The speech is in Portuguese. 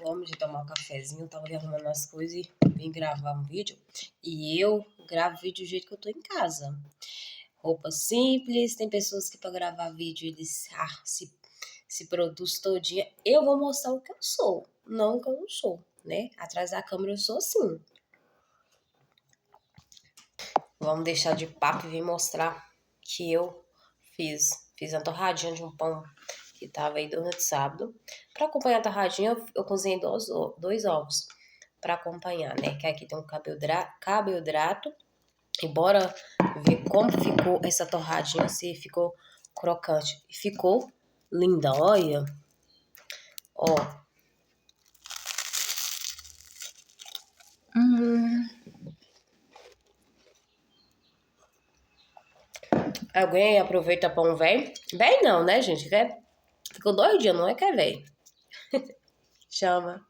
Vamos de tomar um cafezinho, tava ali arrumando as coisas e vim gravar um vídeo. E eu gravo vídeo do jeito que eu tô em casa. Roupa simples, tem pessoas que pra gravar vídeo eles se produz todinha. Eu vou mostrar o que eu sou, não o que eu não sou, né? Atrás da câmera eu sou assim. Vamos deixar de papo e vir mostrar que eu fiz. Fiz a torradinha de um pão que tava aí durante sábado. Para acompanhar a torradinha, eu cozinhei dois ovos para acompanhar, né? Que aqui tem um carboidrato. E bora ver como ficou essa torradinha, se ficou crocante. Ficou linda, olha. Ó. Alguém aproveita pão velho? Velho não, né, gente? Ficou 2 dias, não é que é velho. Chama.